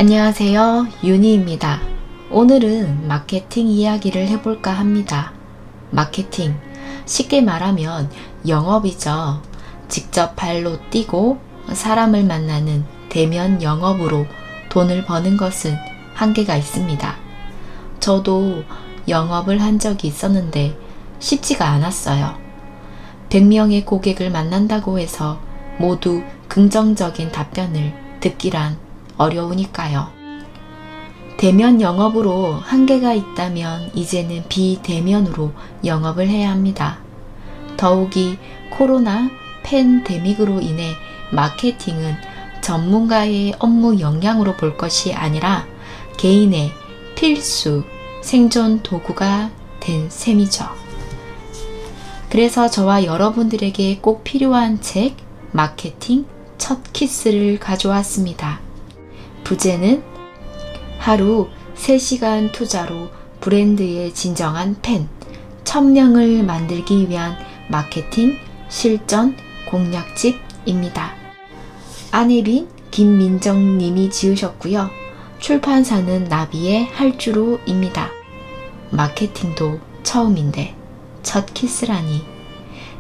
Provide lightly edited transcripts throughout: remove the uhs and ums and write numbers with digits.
안녕하세요, 윤희입니다. 오늘은 마케팅 이야기를 해볼까 합니다. 마케팅, 쉽게 말하면 영업이죠. 직접 발로 뛰고 사람을 만나는 대면 영업으로 돈을 버는 것은 한계가 있습니다. 저도 영업을 한 적이 있었는데 쉽지가 않았어요. 100명의 고객을 만난다고 해서 모두 긍정적인 답변을 듣기란 어려우니까요. 대면 영업으로 한계가 있다면 이제는 비대면으로 영업을 해야 합니다. 더욱이 코로나 팬데믹으로 인해 마케팅은 전문가의 업무 역량으로 볼 것이 아니라 개인의 필수 생존 도구가 된 셈이죠. 그래서 저와 여러분들에게 꼭 필요한 책 마케팅 첫 키스를 가져왔습니다. 부제는 하루 3시간 투자로 브랜드의 진정한 팬 1000명을 만들기 위한 마케팅 실전 공략집입니다. 안혜빈, 김민정 님이 지으셨고요. 출판사는 나비의 할주로입니다. 마케팅도 처음인데 첫 키스라니.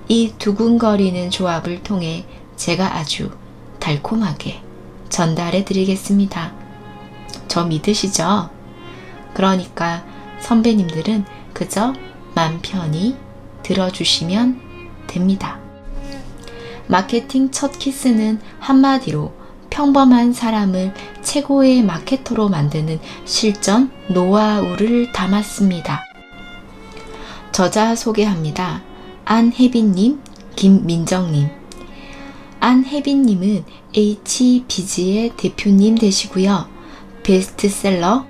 이 두근거리는 조합을 통해 제가 아주 달콤하게 전달해 드리겠습니다. 저 믿으시죠? 그러니까 선배님들은 그저 맘 편히 들어주시면 됩니다. 마케팅 첫 키스는 한마디로 평범한 사람을 최고의 마케터로 만드는 실전 노하우를 담았습니다. 저자 소개합니다. 안혜빈님, 김민정님. 안혜빈님은 H비즈의 대표님 되시고요. 베스트셀러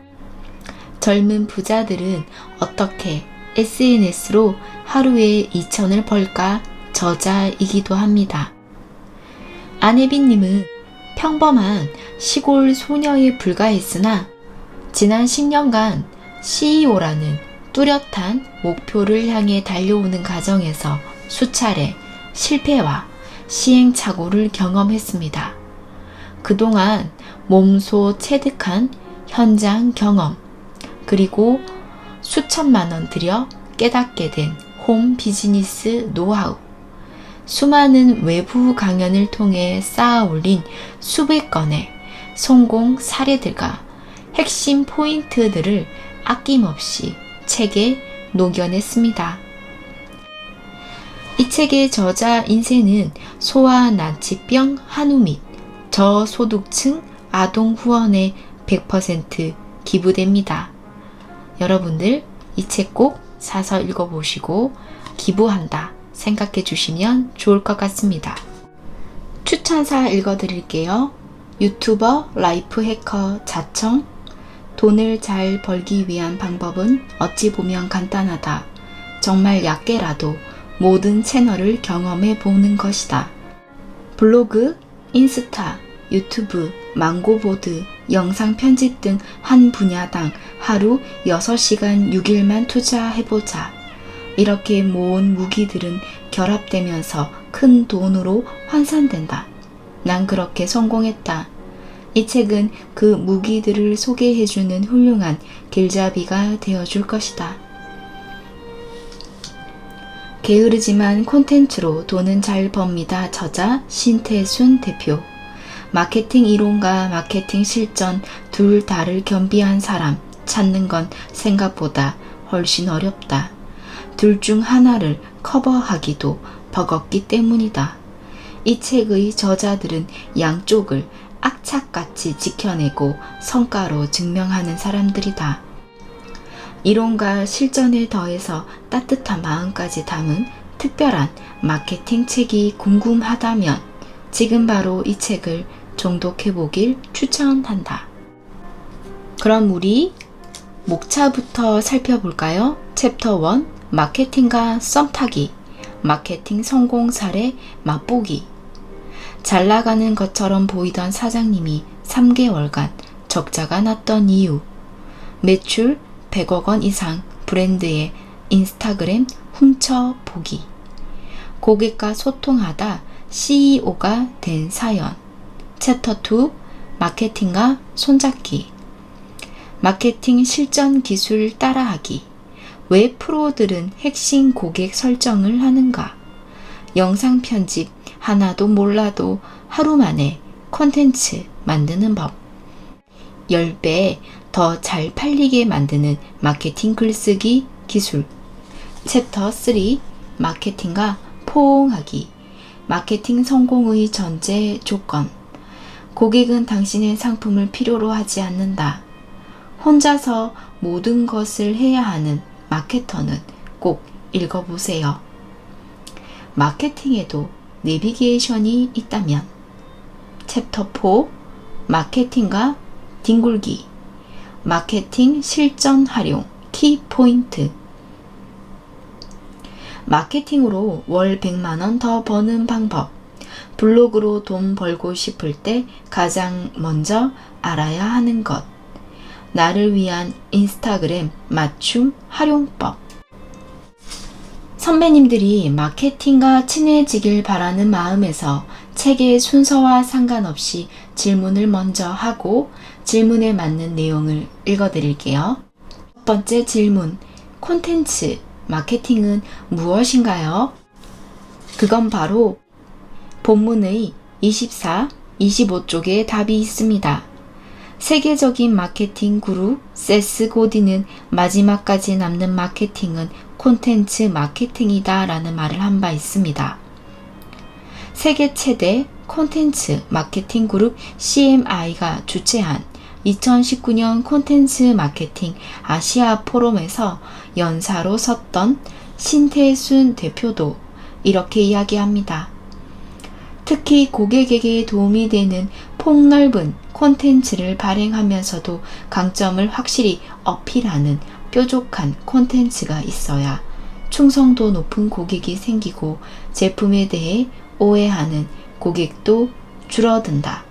젊은 부자들은 어떻게 SNS로 하루에 2천을 벌까 저자이기도 합니다. 안혜빈님은 평범한 시골 소녀에 불과했으나 지난 10년간 CEO라는 뚜렷한 목표를 향해 달려오는 과정에서 수차례 실패와 시행착오를 경험했습니다. 그동안 몸소 체득한 현장 경험, 그리고 수천만 원 들여 깨닫게 된 홈 비즈니스 노하우, 수많은 외부 강연을 통해 쌓아 올린 수백 건의 성공 사례들과 핵심 포인트들을 아낌없이 책에 녹여냈습니다. 이 책의 저자 인쇄는 소아 난치병 한우 및 저소득층 아동 후원에 100% 기부됩니다. 여러분들 이 책 꼭 사서 읽어보시고 기부한다 생각해 주시면 좋을 것 같습니다. 추천사 읽어드릴게요. 유튜버 라이프 해커 자청. 돈을 잘 벌기 위한 방법은 어찌 보면 간단하다. 정말 얕게라도 모든 채널을 경험해 보는 것이다. 블로그, 인스타, 유튜브, 망고보드, 영상 편집 등 한 분야당 하루 6시간 6일만 투자해보자. 이렇게 모은 무기들은 결합되면서 큰 돈으로 환산된다. 난 그렇게 성공했다. 이 책은 그 무기들을 소개해주는 훌륭한 길잡이가 되어줄 것이다. 게으르지만 콘텐츠로 돈은 잘 법니다. 저자 신태순 대표. 마케팅 이론과 마케팅 실전 둘 다를 겸비한 사람 찾는 건 생각보다 훨씬 어렵다. 둘 중 하나를 커버하기도 버겁기 때문이다. 이 책의 저자들은 양쪽을 악착같이 지켜내고 성과로 증명하는 사람들이다. 이론과 실전을 더해서 따뜻한 마음까지 담은 특별한 마케팅 책이 궁금하다면 지금 바로 이 책을 정독해보길 추천한다. 그럼 우리 목차부터 살펴볼까요? 챕터 1 마케팅과 썸 타기, 마케팅 성공 사례 맛보기. 잘 나가는 것처럼 보이던 사장님이 3개월간 적자가 났던 이유. 매출 100억 원 이상 브랜드의 인스타그램 훔쳐보기. 고객과 소통하다 CEO가 된 사연. 챕터 2 마케팅과 손잡기. 마케팅 실전 기술 따라하기. 왜 프로들은 핵심 고객 설정을 하는가? 영상 편집 하나도 몰라도 하루 만에 콘텐츠 만드는 법. 10배 더 잘 팔리게 만드는 마케팅 글쓰기 기술. 챕터 3 마케팅과 포옹하기. 마케팅 성공의 전제 조건. 고객은 당신의 상품을 필요로 하지 않는다. 혼자서 모든 것을 해야 하는 마케터는 꼭 읽어보세요. 마케팅에도 내비게이션이 있다면. 챕터 4 마케팅과 뒹굴기. 마케팅 실전 활용 키포인트. 마케팅으로 월 100만원 더 버는 방법. 블로그로 돈 벌고 싶을 때 가장 먼저 알아야 하는 것. 나를 위한 인스타그램 맞춤 활용법. 선배님들이 마케팅과 친해지길 바라는 마음에서 책의 순서와 상관없이 질문을 먼저 하고 질문에 맞는 내용을 읽어드릴게요. 첫 번째 질문. 콘텐츠 마케팅은 무엇인가요? 그건 바로 본문의 24, 25쪽에 답이 있습니다. 세계적인 마케팅 그룹 세스 고디는 마지막까지 남는 마케팅은 콘텐츠 마케팅이다 라는 말을 한 바 있습니다. 세계 최대 콘텐츠 마케팅 그룹 CMI가 주최한 2019년 콘텐츠 마케팅 아시아 포럼에서 연사로 섰던 신태순 대표도 이렇게 이야기합니다. 특히 고객에게 도움이 되는 폭넓은 콘텐츠를 발행하면서도 강점을 확실히 어필하는 뾰족한 콘텐츠가 있어야 충성도 높은 고객이 생기고 제품에 대해 오해하는 고객도 줄어든다.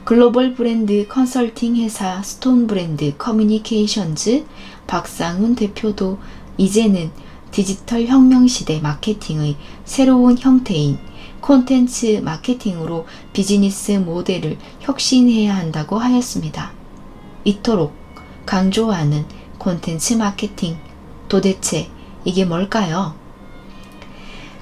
글로벌 브랜드 컨설팅 회사 스톤 브랜드 커뮤니케이션즈 박상훈 대표도 이제는 디지털 혁명 시대 마케팅의 새로운 형태인 콘텐츠 마케팅으로 비즈니스 모델을 혁신해야 한다고 하였습니다. 이토록 강조하는 콘텐츠 마케팅, 도대체 이게 뭘까요?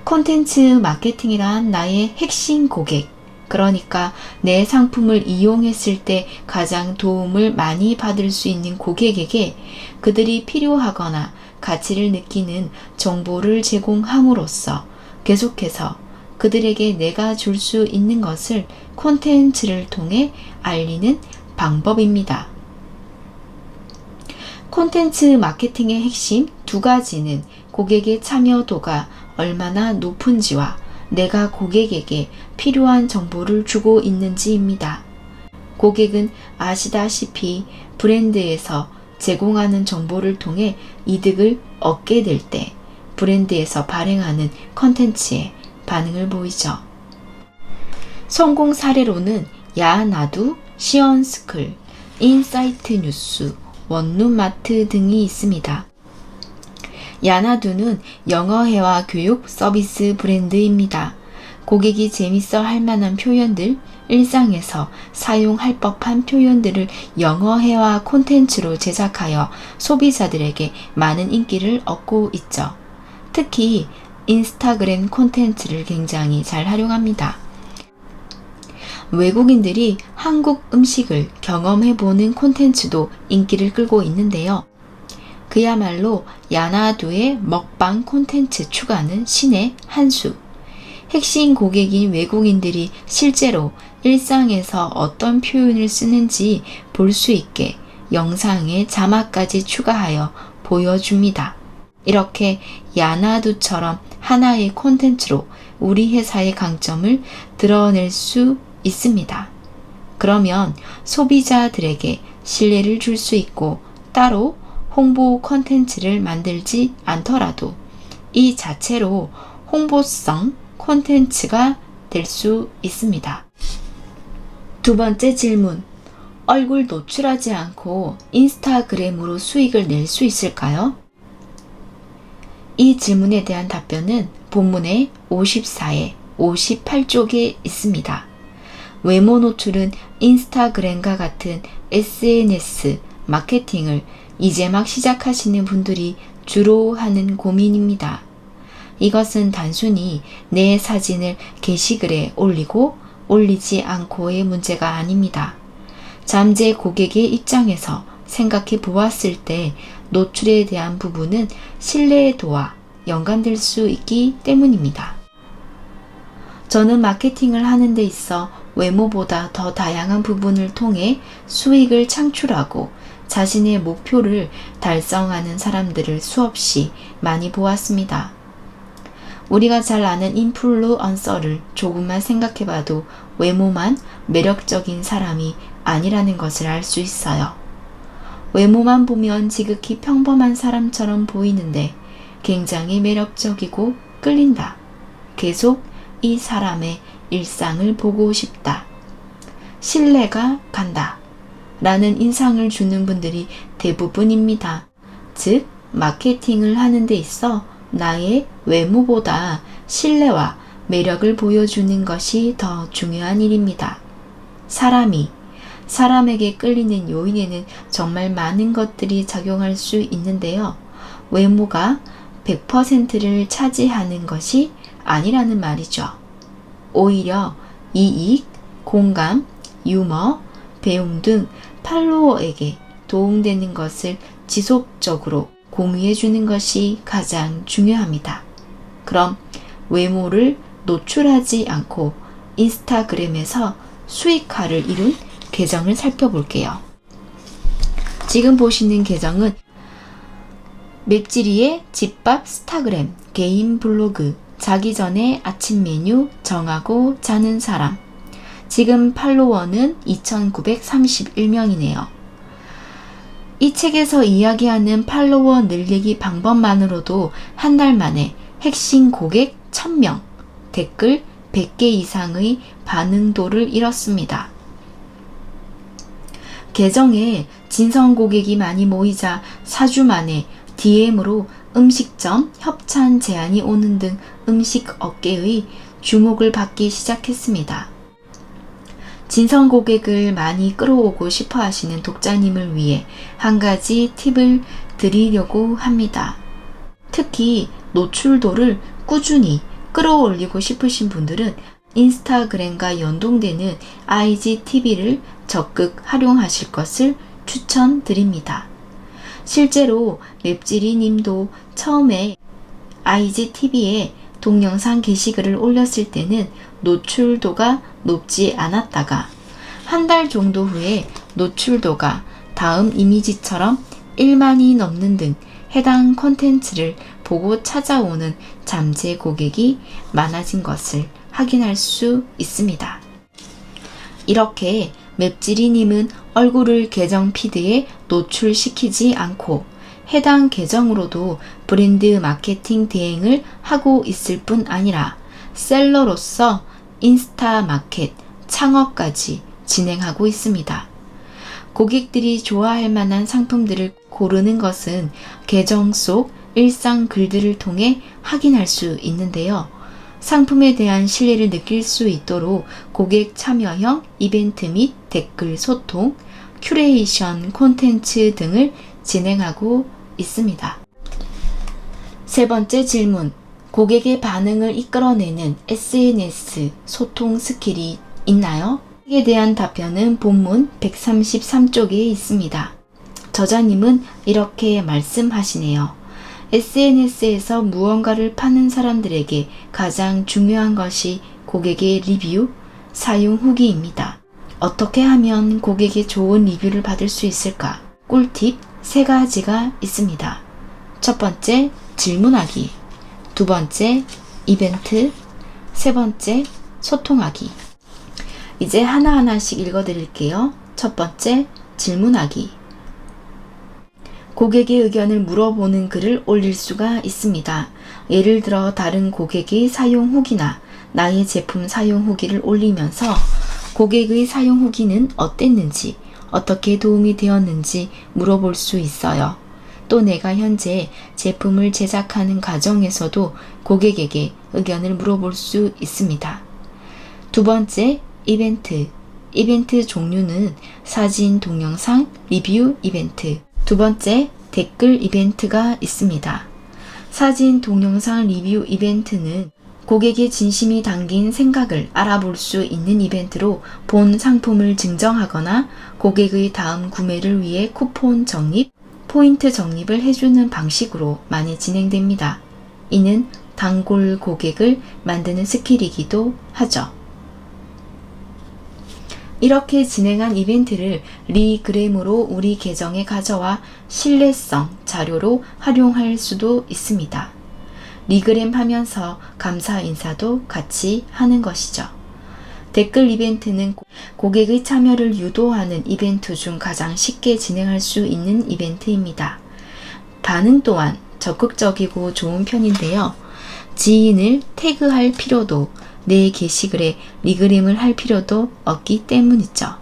콘텐츠 마케팅이란 나의 핵심 고객, 그러니까 내 상품을 이용했을 때 가장 도움을 많이 받을 수 있는 고객에게 그들이 필요하거나 가치를 느끼는 정보를 제공함으로써 계속해서 그들에게 내가 줄 수 있는 것을 콘텐츠를 통해 알리는 방법입니다. 콘텐츠 마케팅의 핵심 두 가지는 고객의 참여도가 얼마나 높은지와 내가 고객에게 필요한 정보를 주고 있는지입니다. 고객은 아시다시피 브랜드에서 제공하는 정보를 통해 이득을 얻게 될 때 브랜드에서 발행하는 컨텐츠에 반응을 보이죠. 성공 사례로는 야나두, 시언스쿨, 인사이트 뉴스, 원룸마트 등이 있습니다. 야나두는 영어회화 교육 서비스 브랜드입니다. 고객이 재밌어 할 만한 표현들, 일상에서 사용할 법한 표현들을 영어회화 콘텐츠로 제작하여 소비자들에게 많은 인기를 얻고 있죠. 특히 인스타그램 콘텐츠를 굉장히 잘 활용합니다. 외국인들이 한국 음식을 경험해보는 콘텐츠도 인기를 끌고 있는데요. 그야말로 야나두의 먹방 콘텐츠 추가는 신의 한 수. 핵심 고객인 외국인들이 실제로 일상에서 어떤 표현을 쓰는지 볼 수 있게 영상에 자막까지 추가하여 보여줍니다. 이렇게 야나두처럼 하나의 콘텐츠로 우리 회사의 강점을 드러낼 수 있습니다. 그러면 소비자들에게 신뢰를 줄 수 있고 따로 홍보 콘텐츠를 만들지 않더라도 이 자체로 홍보성 콘텐츠가 될 수 있습니다. 두 번째 질문. 얼굴 노출하지 않고 인스타그램으로 수익을 낼 수 있을까요? 이 질문에 대한 답변은 본문의 54에 58쪽에 있습니다. 외모 노출은 인스타그램과 같은 SNS 마케팅을 이제 막 시작하시는 분들이 주로 하는 고민입니다. 이것은 단순히 내 사진을 게시글에 올리고 올리지 않고의 문제가 아닙니다. 잠재 고객의 입장에서 생각해 보았을 때 노출에 대한 부분은 신뢰도와 연관될 수 있기 때문입니다. 저는 마케팅을 하는 데 있어 외모보다 더 다양한 부분을 통해 수익을 창출하고 자신의 목표를 달성하는 사람들을 수없이 많이 보았습니다. 우리가 잘 아는 인플루언서를 조금만 생각해봐도 외모만 매력적인 사람이 아니라는 것을 알 수 있어요. 외모만 보면 지극히 평범한 사람처럼 보이는데 굉장히 매력적이고 끌린다. 계속 이 사람의 일상을 보고 싶다. 신뢰가 간다. 라는 인상을 주는 분들이 대부분입니다. 즉, 마케팅을 하는 데 있어 나의 외모보다 신뢰와 매력을 보여주는 것이 더 중요한 일입니다. 사람에게 끌리는 요인에는 정말 많은 것들이 작용할 수 있는데요. 외모가 100%를 차지하는 것이 아니라는 말이죠. 오히려 이익, 공감, 유머, 배움 등 팔로워에게 도움되는 것을 지속적으로 공유해 주는 것이 가장 중요합니다. 그럼 외모를 노출하지 않고 인스타그램에서 수익화를 이룬 계정을 살펴볼게요. 지금 보시는 계정은 맵찔이의 집밥 스타그램, 개인 블로그, 자기 전에 아침 메뉴 정하고 자는 사람. 지금 팔로워는 2,931명이네요. 이 책에서 이야기하는 팔로워 늘리기 방법만으로도 한 달 만에 핵심 고객 1,000명, 댓글 100개 이상의 반응도를 이뤘습니다. 계정에 진성 고객이 많이 모이자 4주 만에 DM으로 음식점 협찬 제안이 오는 등 음식 업계의 주목을 받기 시작했습니다. 진성 고객을 많이 끌어오고 싶어 하시는 독자님을 위해 한 가지 팁을 드리려고 합니다. 특히 노출도를 꾸준히 끌어올리고 싶으신 분들은 인스타그램과 연동되는 IGTV를 적극 활용하실 것을 추천드립니다. 실제로 맵찔이 님도 처음에 IGTV에 동영상 게시글을 올렸을 때는 노출도가 높지 않았다가 한 달 정도 후에 노출도가 다음 이미지처럼 1만이 넘는 등 해당 콘텐츠를 보고 찾아오는 잠재 고객이 많아진 것을 확인할 수 있습니다. 이렇게 맵찔이님은 얼굴을 계정 피드에 노출시키지 않고 해당 계정으로도 브랜드 마케팅 대행을 하고 있을 뿐 아니라 셀러로서 인스타 마켓 창업까지 진행하고 있습니다. 고객들이 좋아할 만한 상품들을 고르는 것은 계정 속 일상 글들을 통해 확인할 수 있는데요. 상품에 대한 신뢰를 느낄 수 있도록 고객 참여형 이벤트 및 댓글 소통, 큐레이션 콘텐츠 등을 진행하고 있습니다. 세 번째 질문. 고객의 반응을 이끌어내는 SNS 소통 스킬이 있나요? 이에 대한 답변은 본문 133쪽에 있습니다. 저자님은 이렇게 말씀하시네요. SNS에서 무언가를 파는 사람들에게 가장 중요한 것이 고객의 리뷰, 사용 후기입니다. 어떻게 하면 고객의 좋은 리뷰를 받을 수 있을까? 꿀팁 3가지가 있습니다. 첫 번째, 질문하기. 두 번째, 이벤트. 세 번째, 소통하기. 이제 하나하나씩 읽어드릴게요. 첫 번째, 질문하기. 고객의 의견을 물어보는 글을 올릴 수가 있습니다. 예를 들어 다른 고객의 사용 후기나 나의 제품 사용 후기를 올리면서 고객의 사용 후기는 어땠는지, 어떻게 도움이 되었는지 물어볼 수 있어요. 또 내가 현재 제품을 제작하는 과정에서도 고객에게 의견을 물어볼 수 있습니다. 두 번째, 이벤트. 이벤트 종류는 사진, 동영상, 리뷰 이벤트. 두 번째, 댓글 이벤트가 있습니다. 사진, 동영상, 리뷰 이벤트는 고객의 진심이 담긴 생각을 알아볼 수 있는 이벤트로 본 상품을 증정하거나 고객의 다음 구매를 위해 쿠폰 적립, 포인트 적립을 해주는 방식으로 많이 진행됩니다. 이는 단골 고객을 만드는 스킬이기도 하죠. 이렇게 진행한 이벤트를 리그램으로 우리 계정에 가져와 신뢰성 자료로 활용할 수도 있습니다. 리그램 하면서 감사 인사도 같이 하는 것이죠. 댓글 이벤트는 고객의 참여를 유도하는 이벤트 중 가장 쉽게 진행할 수 있는 이벤트입니다. 반응 또한 적극적이고 좋은 편인데요. 지인을 태그할 필요도, 내 게시글에 리그램을 할 필요도 없기 때문이죠.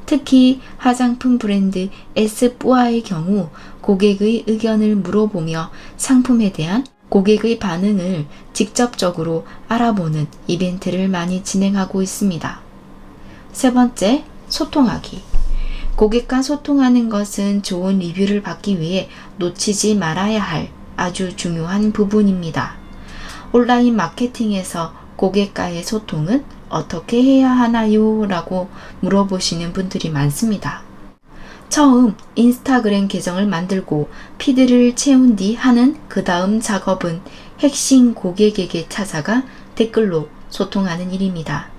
특히 화장품 브랜드 에스쁘아의 경우 고객의 의견을 물어보며 상품에 대한 고객의 반응을 직접적으로 알아보는 이벤트를 많이 진행하고 있습니다. 세 번째, 소통하기. 고객과 소통하는 것은 좋은 리뷰를 받기 위해 놓치지 말아야 할 아주 중요한 부분입니다. 온라인 마케팅에서 고객과의 소통은 어떻게 해야 하나요? 라고 물어보시는 분들이 많습니다. 처음 인스타그램 계정을 만들고 피드를 채운 뒤 하는 그 다음 작업은 핵심 고객에게 찾아가 댓글로 소통하는 일입니다.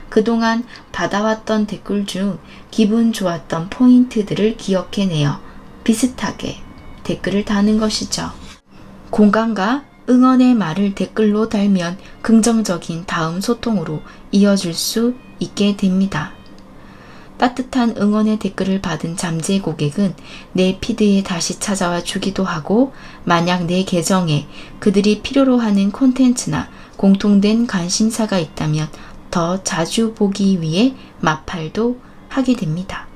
그동안 받아왔던 댓글 중 기분 좋았던 포인트들을 기억해내어 비슷하게 댓글을 다는 것이죠. 공감과 응원의 말을 댓글로 달면 긍정적인 다음 소통으로 이어질 수 있게 됩니다. 따뜻한 응원의 댓글을 받은 잠재 고객은 내 피드에 다시 찾아와 주기도 하고, 만약 내 계정에 그들이 필요로 하는 콘텐츠나 공통된 관심사가 있다면 더 자주 보기 위해 마팔도 하게 됩니다.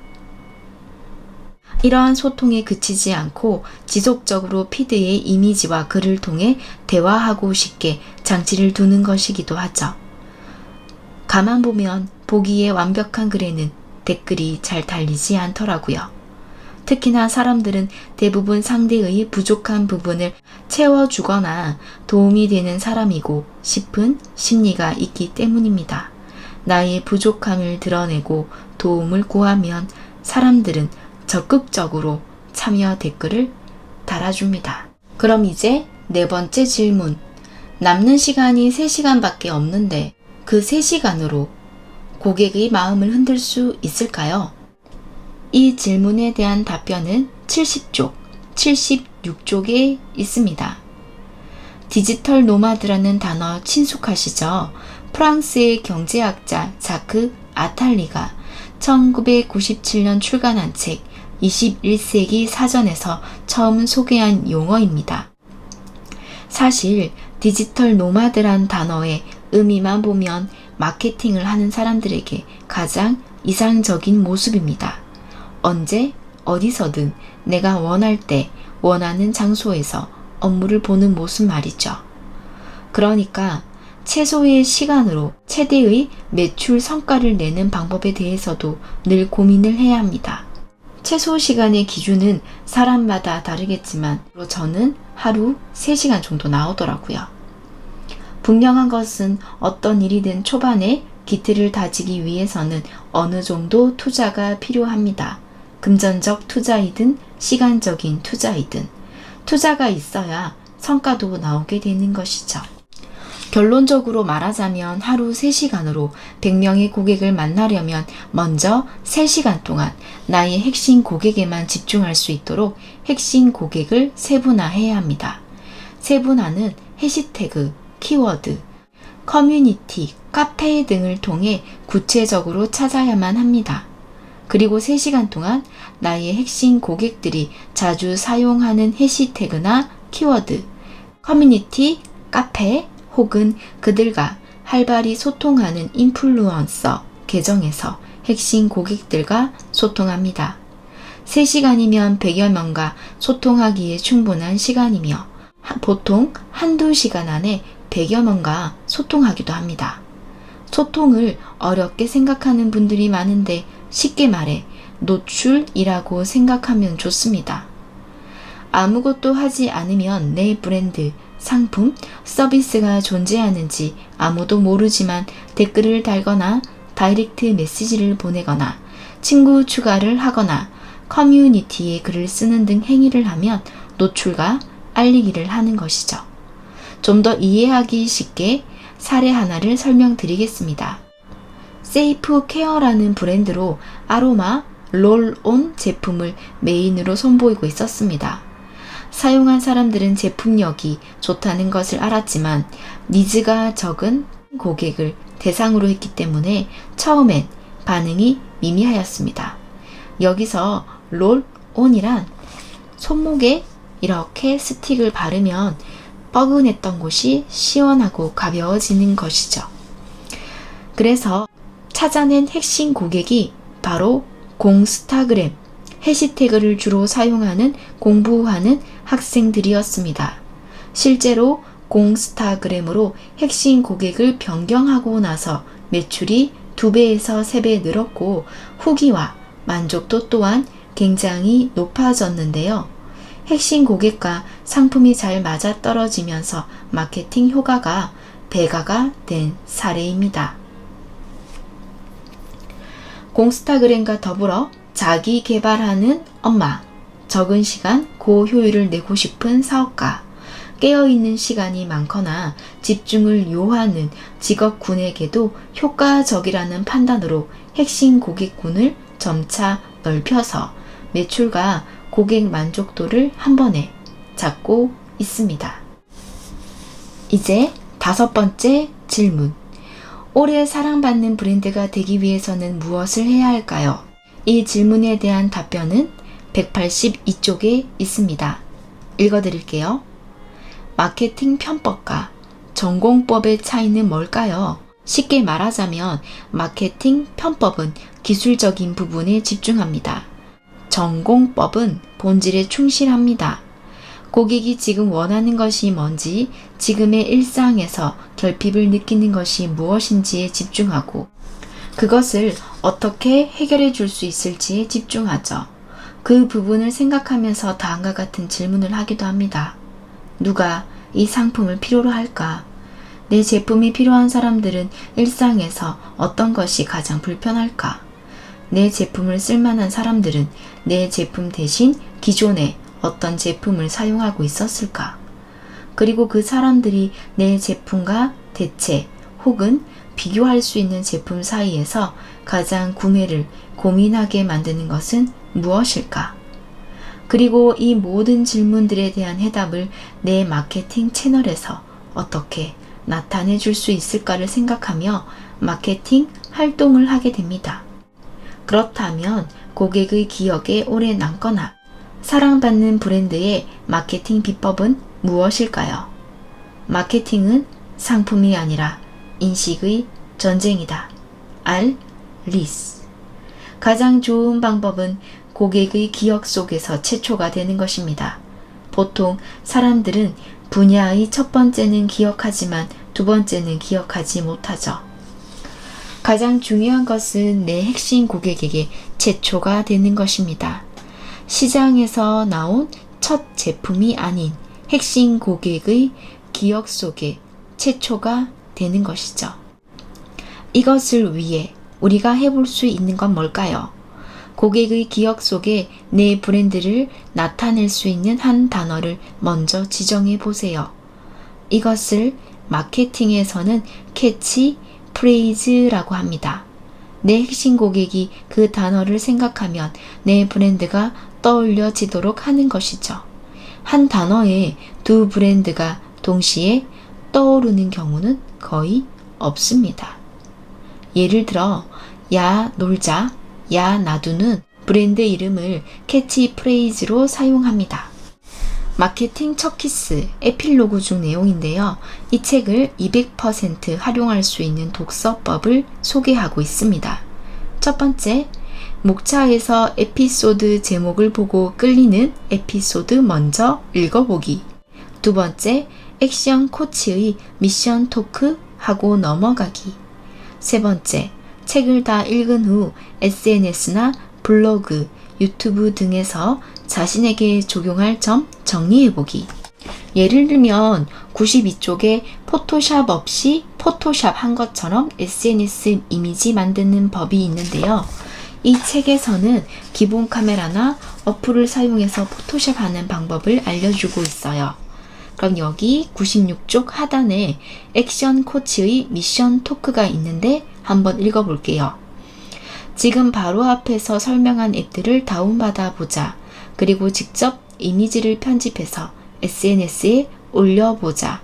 이러한 소통에 그치지 않고 지속적으로 피드의 이미지와 글을 통해 대화하고 싶게 장치를 두는 것이기도 하죠. 가만 보면 보기에 완벽한 글에는 댓글이 잘 달리지 않더라고요. 특히나 사람들은 대부분 상대의 부족한 부분을 채워주거나 도움이 되는 사람이고 싶은 심리가 있기 때문입니다. 나의 부족함을 드러내고 도움을 구하면 사람들은 적극적으로 참여 댓글을 달아줍니다. 그럼 이제 네 번째 질문. 남는 시간이 3시간밖에 없는데 그 3시간으로 고객의 마음을 흔들 수 있을까요? 이 질문에 대한 답변은 76쪽에 있습니다. 디지털 노마드라는 단어 친숙하시죠? 프랑스의 경제학자 자크 아탈리가 1997년 출간한 책 21세기 사전에서 처음 소개한 용어입니다. 사실 디지털 노마드란 단어의 의미만 보면 마케팅을 하는 사람들에게 가장 이상적인 모습입니다. 언제 어디서든 내가 원할 때 원하는 장소에서 업무를 보는 모습 말이죠. 그러니까 최소의 시간으로 최대의 매출 성과를 내는 방법에 대해서도 늘 고민을 해야 합니다. 최소 시간의 기준은 사람마다 다르겠지만 저는 하루 3시간 정도 나오더라고요. 분명한 것은 어떤 일이든 초반에 기틀을 다지기 위해서는 어느 정도 투자가 필요합니다. 금전적 투자이든 시간적인 투자이든 투자가 있어야 성과도 나오게 되는 것이죠. 결론적으로 말하자면 하루 3시간으로 100명의 고객을 만나려면 먼저 3시간 동안 나의 핵심 고객에만 집중할 수 있도록 핵심 고객을 세분화해야 합니다. 세분화는 해시태그, 키워드, 커뮤니티, 카페 등을 통해 구체적으로 찾아야만 합니다. 그리고 3시간 동안 나의 핵심 고객들이 자주 사용하는 해시태그나 키워드, 커뮤니티, 카페 혹은 그들과 활발히 소통하는 인플루언서 계정에서 핵심 고객들과 소통합니다. 3시간이면 100여 명과 소통하기에 충분한 시간이며 보통 한두 시간 안에 100여 명과 소통하기도 합니다. 소통을 어렵게 생각하는 분들이 많은데 쉽게 말해 노출이라고 생각하면 좋습니다. 아무것도 하지 않으면 내 브랜드, 상품, 서비스가 존재하는지 아무도 모르지만 댓글을 달거나 다이렉트 메시지를 보내거나 친구 추가를 하거나 커뮤니티에 글을 쓰는 등 행위를 하면 노출과 알리기를 하는 것이죠. 좀 더 이해하기 쉽게 사례 하나를 설명드리겠습니다. 세이프 케어라는 브랜드로 아로마 롤온 제품을 메인으로 선보이고 있었습니다. 사용한 사람들은 제품력이 좋다는 것을 알았지만 니즈가 적은 고객을 대상으로 했기 때문에 처음엔 반응이 미미하였습니다. 여기서 롤온이란 손목에 이렇게 스틱을 바르면 뻐근했던 곳이 시원하고 가벼워지는 것이죠. 그래서 찾아낸 핵심 고객이 바로 공스타그램, 해시태그를 주로 사용하는 공부하는 학생들이었습니다. 실제로 공스타그램으로 핵심 고객을 변경하고 나서 매출이 2배에서 3배 늘었고 후기와 만족도 또한 굉장히 높아졌는데요. 핵심 고객과 상품이 잘 맞아떨어지면서 마케팅 효과가 배가가 된 사례입니다. 공스타그램과 더불어 자기 개발하는 엄마, 적은 시간 고효율을 내고 싶은 사업가, 깨어있는 시간이 많거나 집중을 요하는 직업군에게도 효과적이라는 판단으로 핵심 고객군을 점차 넓혀서 매출과 고객 만족도를 한 번에 잡고 있습니다. 이제 5번째 질문. 오래 사랑받는 브랜드가 되기 위해서는 무엇을 해야 할까요? 이 질문에 대한 답변은 182쪽에 있습니다. 읽어드릴게요. 마케팅 편법과 전공법의 차이는 뭘까요? 쉽게 말하자면 마케팅 편법은 기술적인 부분에 집중합니다. 전공법은 본질에 충실합니다. 고객이 지금 원하는 것이 뭔지, 지금의 일상에서 결핍을 느끼는 것이 무엇인지에 집중하고 그것을 어떻게 해결해 줄 수 있을지에 집중하죠. 그 부분을 생각하면서 다음과 같은 질문을 하기도 합니다. 누가 이 상품을 필요로 할까? 내 제품이 필요한 사람들은 일상에서 어떤 것이 가장 불편할까? 내 제품을 쓸만한 사람들은 내 제품 대신 기존에 어떤 제품을 사용하고 있었을까? 그리고 그 사람들이 내 제품과 대체 혹은 비교할 수 있는 제품 사이에서 가장 구매를 고민하게 만드는 것은 무엇일까? 그리고 이 모든 질문들에 대한 해답을 내 마케팅 채널에서 어떻게 나타내 줄 수 있을까를 생각하며 마케팅 활동을 하게 됩니다. 그렇다면 고객의 기억에 오래 남거나 사랑받는 브랜드의 마케팅 비법은 무엇일까요? 마케팅은 상품이 아니라 인식의 전쟁이다. 알리스. 가장 좋은 방법은 고객의 기억 속에서 체초가 되는 것입니다. 보통 사람들은 분야의 첫 번째는 기억하지만 두 번째는 기억하지 못하죠. 가장 중요한 것은 내 핵심 고객에게 체초가 되는 것입니다. 시장에서 나온 첫 제품이 아닌 핵심 고객의 기억 속에 체초가 되는 것이죠. 이것을 위해 우리가 해볼 수 있는 건 뭘까요? 고객의 기억 속에 내 브랜드를 나타낼 수 있는 한 단어를 먼저 지정해 보세요. 이것을 마케팅에서는 캐치 프레이즈라고 합니다. 내 핵심 고객이 그 단어를 생각하면 내 브랜드가 떠올려지도록 하는 것이죠. 한 단어에 두 브랜드가 동시에 떠오르는 경우는 거의 없습니다. 예를 들어 야 놀자, 야 나두는 브랜드 이름을 캐치프레이즈로 사용합니다. 마케팅 첫 키스 에필로그 중 내용인데요. 이 책을 200% 활용할 수 있는 독서법을 소개하고 있습니다. 첫 번째, 목차에서 에피소드 제목을 보고 끌리는 에피소드 먼저 읽어보기. 두 번째, 액션 코치의 미션 토크 하고 넘어가기. 세 번째, 책을 다 읽은 후 SNS나 블로그, 유튜브 등에서 자신에게 적용할 점 정리해보기. 예를 들면 92쪽에 포토샵 없이 포토샵 한 것처럼 SNS 이미지 만드는 법이 있는데요. 이 책에서는 기본 카메라나 어플을 사용해서 포토샵 하는 방법을 알려주고 있어요. 그럼 여기 96쪽 하단에 액션 코치의 미션 토크가 있는데 한번 읽어볼게요. 지금 바로 앞에서 설명한 앱들을 다운받아 보자. 그리고 직접 이미지를 편집해서 SNS에 올려보자.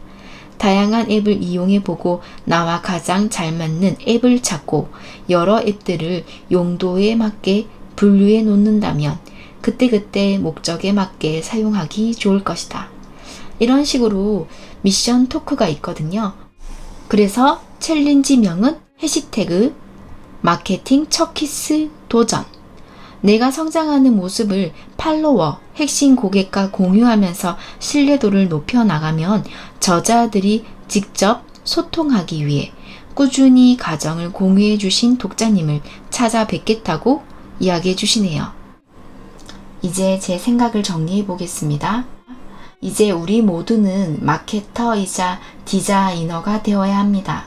다양한 앱을 이용해보고 나와 가장 잘 맞는 앱을 찾고 여러 앱들을 용도에 맞게 분류해 놓는다면 그때그때 목적에 맞게 사용하기 좋을 것이다. 이런 식으로 미션 토크가 있거든요. 그래서 챌린지명은 해시태그 마케팅 척키스 도전. 내가 성장하는 모습을 팔로워, 핵심 고객과 공유하면서 신뢰도를 높여나가면 저자들이 직접 소통하기 위해 꾸준히 가정을 공유해 주신 독자님을 찾아뵙겠다고 이야기해 주시네요. 이제 제 생각을 정리해 보겠습니다. 이제 우리 모두는 마케터이자 디자이너가 되어야 합니다.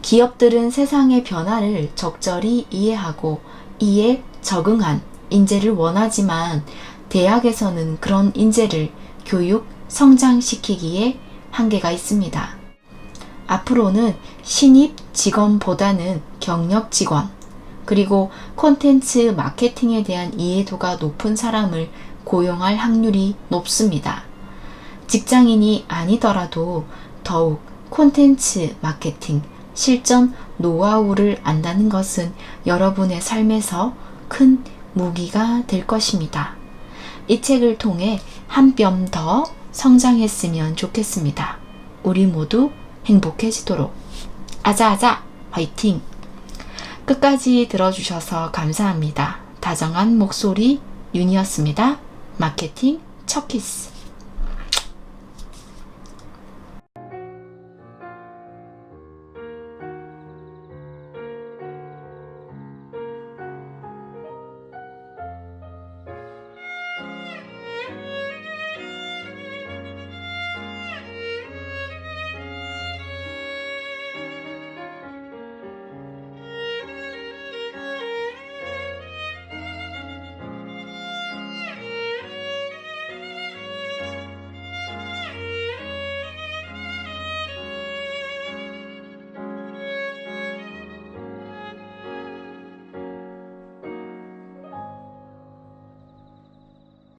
기업들은 세상의 변화를 적절히 이해하고 이에 적응한 인재를 원하지만 대학에서는 그런 인재를 교육, 성장시키기에 한계가 있습니다. 앞으로는 신입 직원보다는 경력 직원, 그리고 콘텐츠 마케팅에 대한 이해도가 높은 사람을 고용할 확률이 높습니다. 직장인이 아니더라도 더욱 콘텐츠 마케팅, 실전 노하우를 안다는 것은 여러분의 삶에서 큰 무기가 될 것입니다. 이 책을 통해 한 뼘 더 성장했으면 좋겠습니다. 우리 모두 행복해지도록. 아자아자 화이팅! 끝까지 들어주셔서 감사합니다. 다정한 목소리 윤이었습니다. 마케팅 척키스.